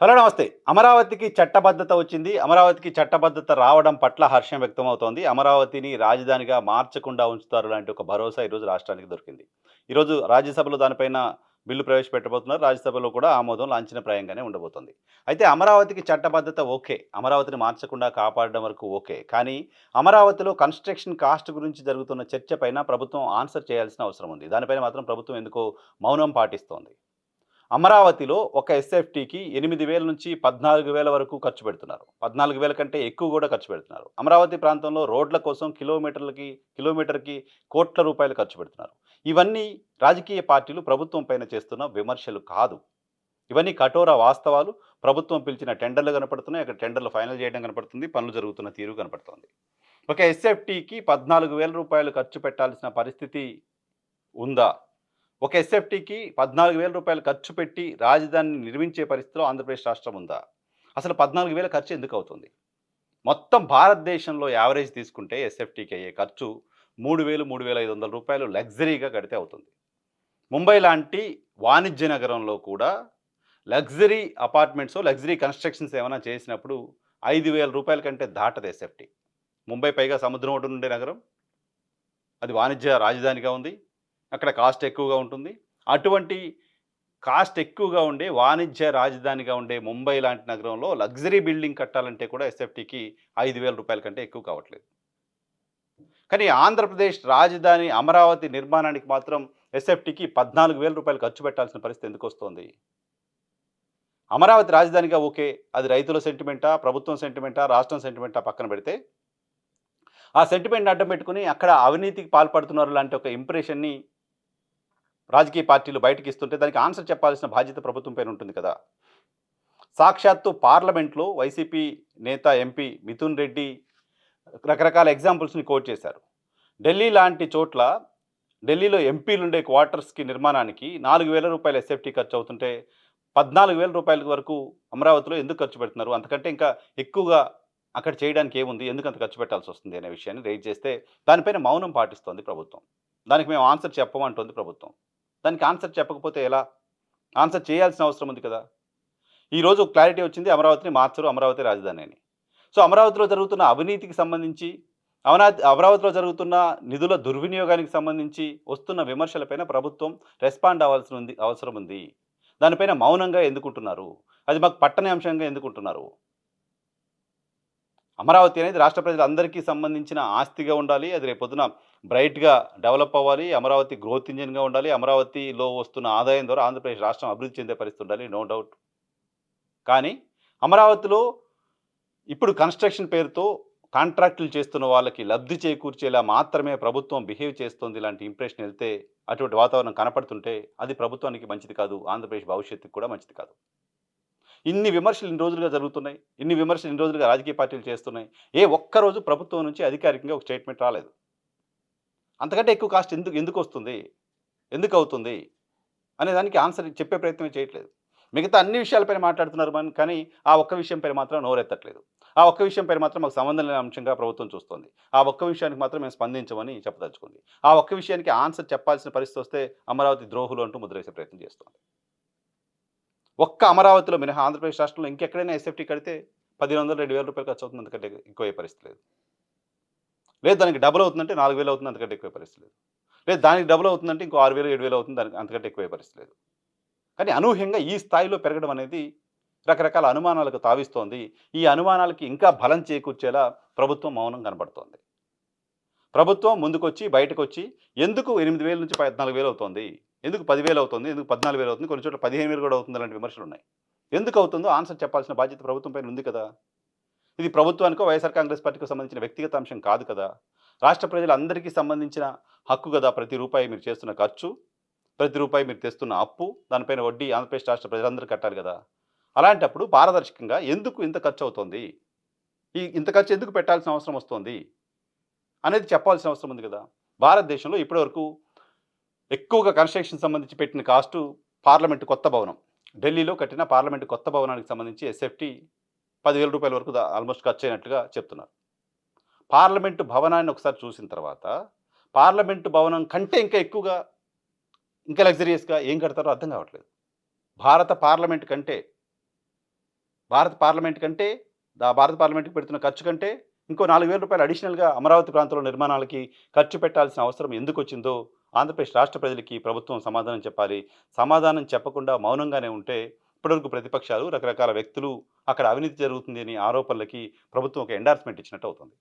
Hello నమస్తే. అమరావతికి చట్టబద్ధత వచ్చింది. అమరావతికి చట్టబద్ధత రావడం పట్ల హర్షం వ్యక్తమవుతోంది. అమరావతిని రాజధానిగా మార్చకుండా ఉంచుతారు లాంటి ఒక భరోసా ఈరోజు రాష్ట్రానికి దొరికింది. ఈరోజు రాజ్యసభలో దానిపైన బిల్లు ప్రవేశపెట్టబోతున్నారు. రాజ్యసభలో కూడా ఆమోదం లాంఛనప్రాయంగానే ఉండబోతోంది. అయితే అమరావతికి చట్టబద్ధత ఓకే. అమరావతిని మార్చకుండా కాపాడడం వరకు ఓకే. కానీ అమరావతిలో కన్‌స్ట్రక్షన్ కాస్ట్ గురించి జరుగుతున్న చర్చ పైన ప్రభుత్వం ఆన్సర్ చేయాల్సిన అవసరం ఉంది. దానిపైన మాత్రం ప్రభుత్వం ఎందుకో మౌనం పాటిస్తోంది. అమరావతిలో ఒక ఎస్ఎఫ్టీకి 8,000 నుంచి 14,000 వరకు ఖర్చు పెడుతున్నారు. 14,000 కంటే ఎక్కువ కూడా ఖర్చు పెడుతున్నారు. అమరావతి ప్రాంతంలో రోడ్ల కోసం కిలోమీటర్‌కి కోట్ల రూపాయలు ఖర్చు పెడుతున్నారు. ఇవన్నీ రాజకీయ పార్టీలు ప్రభుత్వం పైన చేస్తున్న విమర్శలు కాదు. ఇవన్నీ కఠోర వాస్తవాలు. ప్రభుత్వం పిలిచిన టెండర్‌లు కనపడుతున్నాయి. అక్కడ టెండర్‌లు ఫైనల్ చేయడం కనపడుతుంది. పనులు జరుగుతున్న తీరు కనపడుతోంది. ఒక ఎస్ఎఫ్టీకి రూ. 14,000 ఖర్చు పెట్టాల్సిన పరిస్థితి ఉందా? ఒక ఎస్ఎఫ్టీకి రూ. 14,000 ఖర్చు పెట్టి రాజధానిని నిర్మించే పరిస్థితిలో ఆంధ్రప్రదేశ్ రాష్ట్రం ఉందా? అసలు 14,000 ఖర్చు ఎందుకవుతుంది? మొత్తం భారతదేశంలో యావరేజ్ తీసుకుంటే ఎస్ఎఫ్టీకి అయ్యే ఖర్చు రూ. 3,000, రూ. 3,500 లగ్జరీగా కడితే అవుతుంది. ముంబై లాంటి వాణిజ్య నగరంలో కూడా లగ్జరీ అపార్ట్మెంట్సో, లగ్జరీ కన్‌స్ట్రక్షన్స్ ఏమైనా చేసినప్పుడు రూ. 5,000 కంటే దాటదు ఎస్ఎఫ్టీ. ముంబై పైగా సముద్రం ఒడ్డున ఉండే నగరం. అది వాణిజ్య రాజధానిగా ఉంది. అక్కడ కాస్ట్ ఎక్కువగా ఉంటుంది. అటువంటి కాస్ట్ ఎక్కువగా ఉండే వాణిజ్య రాజధానిగా ఉండే ముంబై లాంటి నగరంలో లగ్జరీ బిల్డింగ్ కట్టాలంటే కూడా ఎస్ఎఫ్టీకి రూ. 5,000 కంటే ఎక్కువ కావట్లేదు. కానీ ఆంధ్రప్రదేశ్ రాజధాని అమరావతి నిర్మాణానికి మాత్రం ఎస్ఎఫ్టీకి రూ. 14,000 ఖర్చు పెట్టాల్సిన పరిస్థితి ఎందుకొస్తోంది? అమరావతి రాజధానిగా ఓకే. అది రైతుల సెంటిమెంటా, ప్రభుత్వం సెంటిమెంటా, రాష్ట్రం సెంటిమెంటా పక్కన పెడితే, ఆ సెంటిమెంట్‌ని అడ్డం పెట్టుకొని అక్కడ అవినీతికి పాల్పడుతున్నారు లాంటి ఒక ఇంప్రెషన్‌ని రాజకీయ పార్టీలు బయటకిస్తుంటే దానికి ఆన్సర్ చెప్పాల్సిన బాధ్యత ప్రభుత్వం పైన ఉంటుంది కదా! సాక్షాత్తు పార్లమెంట్‌లో వైసీపీ నేత ఎంపీ మిథున్ రెడ్డి రకరకాల ఎగ్జాంపుల్స్‌ని కోట్ చేశారు. ఢిల్లీ లాంటి చోట్ల ఢిల్లీలో ఎంపీలుండే క్వార్టర్స్‌కి నిర్మాణానికి రూ. 4,000 ఎస్ఎఫ్టీ ఖర్చవుతుంటే, రూ. 14,000 వరకు అమరావతిలో ఎందుకు ఖర్చు పెడుతున్నారు? అంతకంటే ఇంకా ఎక్కువగా అక్కడ చేయడానికి ఏముంది? ఎందుకంత ఖర్చు పెట్టాల్సొస్తుంది అనే విషయాన్ని రైజ్ చేస్తే, దానిపైన మౌనం పాటిస్తోంది ప్రభుత్వం. దానికి మేము ఆన్సర్ చెప్పమంటోంది ప్రభుత్వం. దానికి ఆన్సర్ చెప్పకపోతే ఎలా? ఆన్సర్ చేయాల్సిన అవసరం ఉంది కదా! ఈరోజు క్లారిటీ వచ్చింది అమరావతిని మార్చరు, అమరావతి రాజధాని అని. సో, అమరావతిలో జరుగుతున్న అవినీతికి సంబంధించి, అమరావతిలో జరుగుతున్న నిధుల దుర్వినియోగానికి సంబంధించి వస్తున్న విమర్శలపైన ప్రభుత్వం రెస్పాండ్ అవసరం ఉంది. దానిపైన మౌనంగా ఎందుకుంటున్నారు? అది మాకు పట్టని అంశంగా ఎందుకుంటున్నారు? అమరావతి అనేది రాష్ట్ర ప్రజలందరికీ సంబంధించిన ఆస్తిగా ఉండాలి. అది రేపొద్దున బ్రైట్‌గా డెవలప్ అవ్వాలి. అమరావతి గ్రోత్ ఇంజిన్‌గా ఉండాలి. అమరావతిలో వస్తున్న ఆదాయం ద్వారా ఆంధ్రప్రదేశ్ రాష్ట్రం అభివృద్ధి చెందే పరిస్థితి ఉండాలి. No doubt. కానీ అమరావతిలో ఇప్పుడు కన్‌స్ట్రక్షన్ పేరుతో కాంట్రాక్టులు చేస్తున్న వాళ్ళకి లబ్ధి చేకూర్చేలా మాత్రమే ప్రభుత్వం బిహేవ్ చేస్తోంది. ఇలాంటి ఇంప్రెషన్ ఎళ్తే, అటువంటి వాతావరణం కనపడుతుంటే అది ప్రభుత్వానికి మంచిది కాదు. ఆంధ్రప్రదేశ్ భవిష్యత్తుకి కూడా మంచిది కాదు. ఇన్ని విమర్శలు ఇన్ని రోజులుగా జరుగుతున్నాయి. ఇన్ని విమర్శలు ఇన్ని రోజులుగా రాజకీయ పార్టీలు చేస్తున్నాయి. ఏ ఒక్కరోజు ప్రభుత్వం నుంచి అధికారికంగా ఒక స్టేట్‌మెంట్ రాలేదు. అంతకంటే ఎక్కువ కాస్ట్ ఎందుకొస్తుంది? ఎందుకవుతుంది? అనే దానికి ఆన్సర్ చెప్పే ప్రయత్నమే చేయట్లేదు. మిగతా అన్ని విషయాలపైన మాట్లాడుతున్నారు కానీ ఆ ఒక్క విషయం పైన మాత్రం నోరెత్తట్లేదు. ఆ ఒక్క విషయం పైన మాత్రం మాకు సంబంధం లేని అంశంగా ప్రభుత్వం చూస్తోంది. ఆ ఒక్క విషయానికి మాత్రం మేము స్పందించమని చెప్పదలుచుకుంది. ఆ ఒక్క విషయానికి ఆన్సర్ చెప్పాల్సిన పరిస్థితి వస్తే అమరావతి ద్రోహులు అంటూ ముద్రేసే ప్రయత్నం చేస్తోంది. ఒక్క అమరావతిలో మినహా ఆంధ్రప్రదేశ్ రాష్ట్రంలో ఇంకెక్కడైనా ఎస్ఎఫ్టీ కడితే రూ. 1,500, రూ. 2,000 ఖర్చవుతుంది. అంతకంటే ఎక్కువయ్యే పరిస్థితి లేదు. లేదు దానికి డబుల్ అవుతుందంటే 4,000 అవుతుంది. అంతకంటే ఎక్కువ పరిస్థితి లేదు. లేదు దానికి డబుల్ అవుతుందంటే ఇంకో 6,000, 7,000 అవుతుంది. దానికి అంతకంటే ఎక్కువయ్యే పరిస్థితి లేదు. కానీ అనూహ్యంగా ఈ స్థాయిలో పెరగడం అనేది రకరకాల అనుమానాలకు తావిస్తోంది. ఈ అనుమానాలకి ఇంకా బలం చేకూర్చేలా ప్రభుత్వం మౌనం కనపడుతోంది. ప్రభుత్వం ముందుకొచ్చి బయటకొచ్చి ఎందుకు 8,000 నుంచి 14,000 అవుతోంది? ఎందుకు 10,000 అవుతుంది? ఎందుకు 14,000 అవుతుంది? కొన్ని చోట్ల 15,000 కూడా అవుతుంది అలాంటి విమర్శలున్నాయి. ఎందుకు అవుతుందో ఆన్సర్ చెప్పాల్సిన బాధ్యత ప్రభుత్వం పైన ఉంది కదా! ఇది ప్రభుత్వానికో, వైఎస్ఆర్ కాంగ్రెస్ పార్టీకో సంబంధించిన వ్యక్తిగత అంశం కాదు కదా! రాష్ట్ర ప్రజలందరికీ సంబంధించిన హక్కు కదా! ప్రతి రూపాయి మీరు చేస్తున్న ఖర్చు, ప్రతి రూపాయి మీరు తెస్తున్న అప్పు, దానిపైన వడ్డీ ఆంధ్రప్రదేశ్ రాష్ట్ర ప్రజలందరూ కట్టాలి కదా! అలాంటప్పుడు పారదర్శకంగా ఎందుకు ఇంత ఖర్చవుతోంది? ఇంత ఖర్చు ఎందుకు పెట్టాల్సిన అవసరం వస్తోంది? అనేది చెప్పాల్సిన అవసరం ఉంది కదా! భారతదేశంలో ఇప్పటివరకు ఎక్కువగా కన్‌స్ట్రక్షన్ సంబంధించి పెట్టిన కాస్టు పార్లమెంటు కొత్త భవనం. ఢిల్లీలో కట్టిన పార్లమెంటు కొత్త భవనానికి సంబంధించి ఎస్ఎఫ్టీ రూ. 10,000 వరకు ఆల్‌మోస్ట్ ఖర్చయినట్టుగా చెప్తున్నారు. పార్లమెంటు భవనాన్ని ఒకసారి చూసిన తర్వాత, పార్లమెంటు భవనం కంటే ఇంకా ఎక్కువగా, ఇంకా లగ్జరియస్‌గా ఏం కడతారో అర్థం కావట్లేదు. భారత పార్లమెంట్ కంటే భారత పార్లమెంట్ కంటే, భారత పార్లమెంట్‌కి పెడుతున్న ఖర్చు కంటే, ఇంకో రూ. 4,000 అడిషనల్‌గా అమరావతి ప్రాంతంలో నిర్మాణాలకి ఖర్చు పెట్టాల్సిన అవసరం ఎందుకొచ్చిందో ఆంధ్రప్రదేశ్ రాష్ట్ర ప్రజలకి ప్రభుత్వం సమాధానం చెప్పాలి. సమాధానం చెప్పకుండా మౌనంగానే ఉంటే, ఇప్పటివరకు ప్రతిపక్షాలు, రకరకాల వ్యక్తులు అక్కడ అవినీతి జరుగుతుంది అని ఆరోపణలకి ప్రభుత్వం ఒక ఎండార్స్‌మెంట్ ఇచ్చినట్టు అవుతుంది.